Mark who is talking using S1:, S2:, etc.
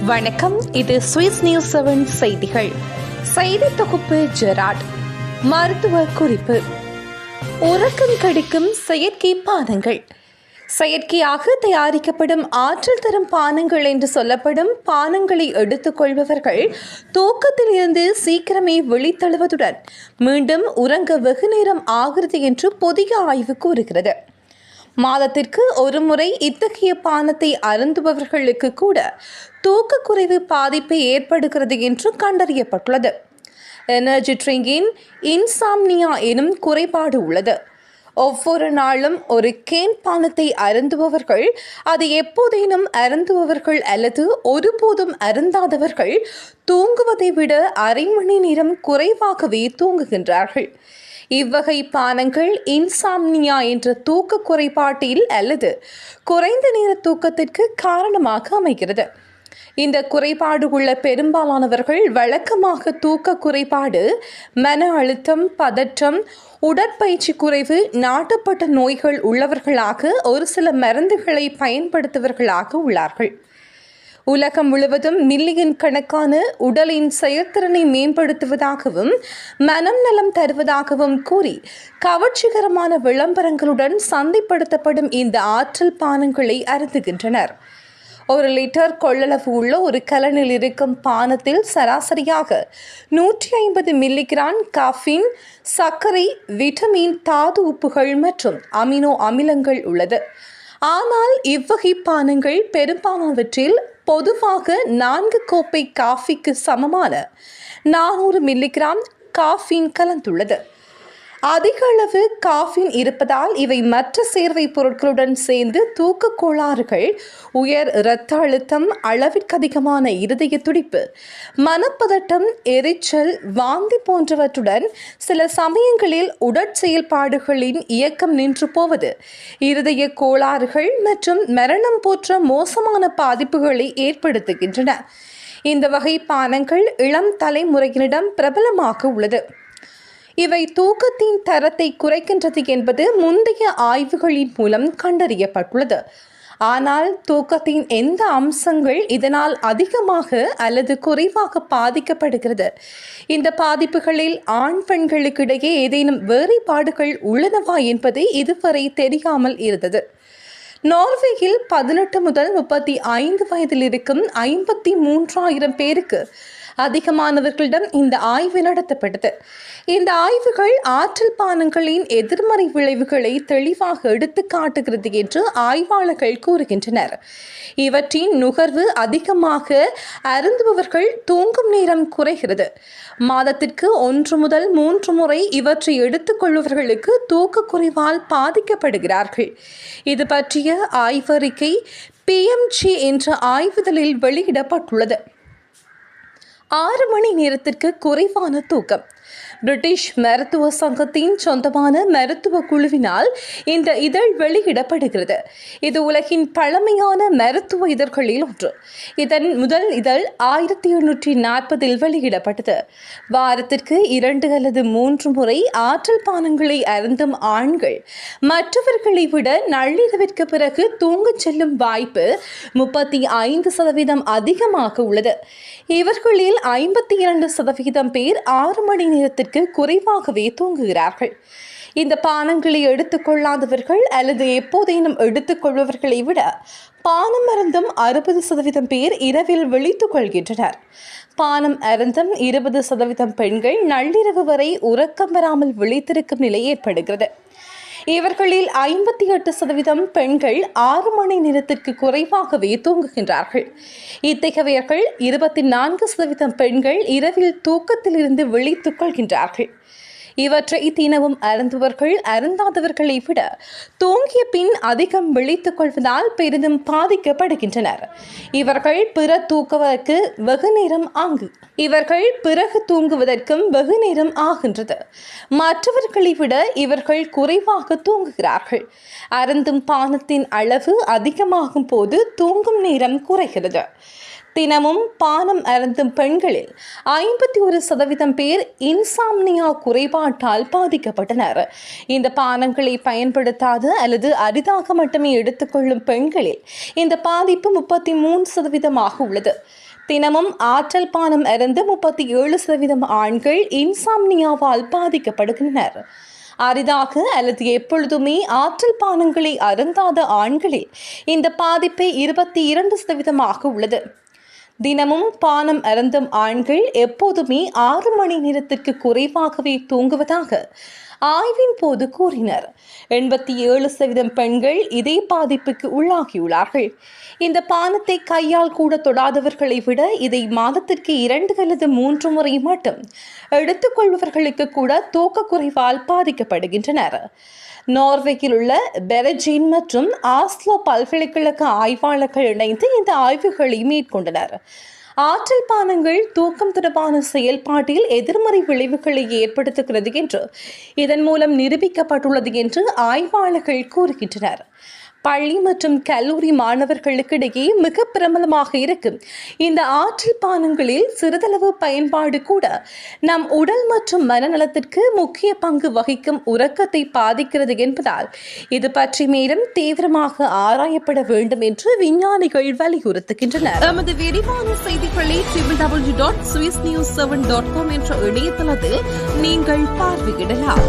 S1: வணக்கம். இது Swiss news 7 செய்திகள். செய்தி தொகுப்பு ஜெராட். மருத்துவ குறிப்பு. உறக்கம் கெடுக்கும் செயற்கை பானங்கள். செயற்கையாக தயாரிக்கப்படும் ஆற்றல் தரும் பானங்கள் என்று சொல்லப்படும் பானங்களை எடுத்துக் கொள்பவர்கள் தூக்கத்தில் இருந்து சீக்கிரமே விழித்தெழுவதுடன் மீண்டும் உறங்க வெகு நேரம் ஆகிறது என்று புதிய ஆய்வு கூறுகிறது. மாதத்திற்கு ஒரு முறை இத்தகைய பானத்தை அருந்துபவர்களுக்கு கூட தூக்கக்குறைவு பாதிப்பை ஏற்படுகிறது என்று கண்டறியப்பட்டுள்ளது. எனர்ஜி ட்ரிங்கின் இன்சாம்னியா எனும் குறைபாடு உள்ளது. ஒவ்வொரு நாளும் ஒரு கேன் பானத்தை அருந்துபவர்கள், அது எப்போதேனும் அருந்துபவர்கள் அல்லது ஒருபோதும் அருந்தாதவர்கள் தூங்குவதை விட அரை மணி நேரம் குறைவாகவே தூங்குகின்றார்கள். இவ்வகை பானங்கள் இன்சாம்னியா என்ற தூக்க குறைபாட்டில் அல்லது குறைந்த நேர தூக்கத்திற்கு காரணமாக அமைகிறது. இந்த குறைபாடு உள்ள பெரும்பாலானவர்கள் வழக்கமாக தூக்க குறைபாடு, மன அழுத்தம், பதற்றம், உடற்பயிற்சி குறைவு, நாட்டப்பட்ட நோய்கள் உள்ளவர்களாக ஒரு சில மருந்துகளை பயன்படுத்துபவர்களாக உள்ளார்கள். உலகம் முழுவதும் மில்லியன் கணக்கான உடலின் செயற்திறனை மேம்படுத்துவதாகவும் மனம் நலம் தருவதாகவும் கூறி கவர்ச்சிகரமான விளம்பரங்களுடன் சந்தைப்படுத்தப்படும் இந்த ஆற்றல் பானங்களை அருந்துகின்றனர். 1 லிட்டர் கொள்ளளவு உள்ள ஒரு கலனில் இருக்கும் பானத்தில் சராசரியாக 150 மில்லிகிராம் காஃபின், சர்க்கரை, விட்டமின், தாது உப்புகள் மற்றும் அமினோ அமிலங்கள் உள்ளது. ஆனால் இவ்வகை பானங்கள் பெரும்பாலானவற்றில் பொதுவாக 4 கோப்பை காஃபிக்கு சமமான 400 மில்லிகிராம் காஃபின் கலந்துள்ளது. அதிக அளவு காஃபின் இருப்பதால் இவை மற்ற சேர்வை பொருட்களுடன் சேர்ந்து தூக்க கோளாறுகள், உயர் இரத்த அழுத்தம், அளவிற்கதிகமான இருதய துடிப்பு, மனப்பதட்டம், எரிச்சல், வாந்தி போன்றவற்றுடன் சில சமயங்களில் உடற்செயல்பாடுகளின் இயக்கம் நின்று போவது, இருதய கோளாறுகள் மற்றும் மரணம் போன்ற மோசமான பாதிப்புகளை ஏற்படுத்துகின்றன. இந்த வகை பானங்கள் இளம் தலைமுறையினரிடம் பிரபலமாக உள்ளது. இவை தூக்கத்தின் தரத்தை குறைக்கின்றது என்பது முந்தைய ஆய்வுகளின் மூலம் கண்டறியப்பட்டுள்ளது. ஆனால் தூக்கத்தின் எந்த அம்சங்கள் இதனால் அதிகமாக அல்லது குறைவாக பாதிக்கப்படுகிறது? இந்த பாதிப்புகளில் ஆண் பெண்களுக்கிடையே ஏதேனும் வேறுபாடுகள் உள்ளனவா என்பது இதுவரை தெரியாமல் இருந்தது. நார்வேயில் 18 முதல் 35 வயதில் இருக்கும் 53,000 பேருக்கு அதிகமானவர்களிடம் இந்த ஆய்வு நடத்தப்பட்டது. இந்த ஆய்வுகள் ஆற்றல் பானங்களின் எதிர்மறை விளைவுகளை தெளிவாக எடுத்து காட்டுகிறது என்று ஆய்வாளர்கள் கூறுகின்றனர். இவற்றின் நுகர்வு அதிகமாக அருந்துபவர்கள் தூங்கும் நேரம் குறைகிறது. மாதத்திற்கு 1 முதல் 3 முறை இவற்றை எடுத்துக்கொள்பவர்களுக்கு தூக்க குறைவால் பாதிக்கப்படுகிறார்கள். இது பற்றிய ஆய்வறிக்கை PMG என்ற ஆய்வுதலில் வெளியிடப்பட்டுள்ளது. 6 மணி நேரத்திற்கு குறைவான தூக்கம். பிரிட்டிஷ் மருத்துவ சங்கத்தின் சொந்தமான மருத்துவ குழுவினால் இந்த இதழ் வெளியிடப்படுகிறது. இது உலகின் பழமையான மருத்துவ இதழ்களில் ஒன்று. இதன் முதல் இதழ் 1840 வெளியிடப்பட்டது. வாரத்திற்கு 2 அல்லது 3 முறை ஆற்றல் பானங்களை அருந்தும் ஆண்கள் மற்றவர்களை விட நள்ளிரவிற்கு பிறகு தூங்கச் செல்லும் வாய்ப்பு 35% அதிகமாக உள்ளது. இவர்களில் 52% பேர் 6 மணி நேரத்திற்கு குறைவாகவே தூங்குகிறார்கள். இந்த பானங்களை எடுத்துக்கொள்ளாதவர்கள் அல்லது எப்போதேனும் எடுத்துக்கொள்பவர்களை விட பானம் அருந்தும் 60% பேர் இரவில் விழித்துக் கொள்கின்றனர். பானம் அருந்தும் 20% பெண்கள் நள்ளிரவு வரை உறக்கம் வராமல் விழித்திருக்கும் நிலை ஏற்படுகிறது. இவர்களில் 58% பெண்கள் 6 மணி நேரத்திற்கு குறைவாகவே தூங்குகின்றார்கள். இத்தகையவர்கள் 24% பெண்கள் இரவில் தூக்கத்தில் இருந்து விழித்துக் கொள்கின்றார்கள். இவற்றை தினமும் அருந்துபவர்கள் அருந்தாதவர்களை விட தூங்கிய பின் அதிகம் விழித்துக் கொள்வதால் பெரிதும் பாதிக்கப்படுகின்றனர். இவர்கள் பிறகு தூங்குவதற்கும் வெகு நேரம் ஆகின்றது. மற்றவர்களை விட இவர்கள் குறைவாக தூங்குகிறார்கள். அருந்தும் பானத்தின் அளவு அதிகமாகும் போது தூங்கும் நேரம் குறைகிறது. தினமும் பானம் அருந்தும் பெண்களில் 51% பேர் இன்சாம்னியா குறைபாட்டால் பாதிக்கப்பட்டனர். இந்த பானங்களை பயன்படுத்தாத அல்லது அரிதாக மட்டுமே எடுத்துக்கொள்ளும் பெண்களில் இந்த பாதிப்பு 33% உள்ளது. தினமும் ஆற்றல் பானம் அருந்து 37% ஆண்கள் இன்சாம்னியாவால் பாதிக்கப்படுகின்றனர். அரிதாக அல்லது எப்பொழுதுமே ஆற்றல் பானங்களை அருந்தாத ஆண்களில் இந்த பாதிப்பு 22% உள்ளது. தினமும் பானம் அருந்தும் ஆண்கள் எப்போதுமே 6 மணி நேரத்திற்கு குறைவாகவே தூங்குவதாக ஆய்வின் போது கூறினர். 87% பெண்கள் இதே பாதிப்புக்கு உள்ளாகியுள்ளார்கள். இந்த பானத்தை கையால் கூட தொடாதவர்களை விட இதை மாதத்திற்கு 2 அல்லது 3 முறை மட்டும் எடுத்துக்கொள்பவர்களுக்கு கூட தூக்க குறைவால் பாதிக்கப்படுகின்றனர். நார்வேயில் உள்ள பெரஜின் மற்றும் ஆஸ்லோ பல்கலைக்கழக ஆய்வாளர்கள் இணைந்து இந்த ஆய்வுகளை மேற்கொண்டனர். ஆற்றல் பானங்கள் தூக்கம் தொடர்பான செயல்பாட்டில் எதிர்மறை விளைவுகளை ஏற்படுத்துகிறது என்று இதன் மூலம் நிரூபிக்கப்பட்டுள்ளது என்று ஆய்வாளர்கள் கூறுகின்றனர். பள்ளி மற்றும் கல்லூரி மாணவர்களுக்கிடையே மிக பிரபலமாக இருக்கும் இந்த ஆற்றல் பானங்களில் சிறிதளவு பயன்பாடு கூட நம் உடல் மற்றும் மனநலத்திற்கு முக்கிய பங்கு வகிக்கும் உறக்கத்தை பாதிக்கிறது என்பதால் இது பற்றி மேலும் தீவிரமாக ஆராயப்பட வேண்டும் என்று விஞ்ஞானிகள் வலியுறுத்துகின்றனர். நமது விரிவான செய்திகளை www.swissnews7.com என்ற இணையதளத்தில் நீங்கள் பார்வையிடலாம்.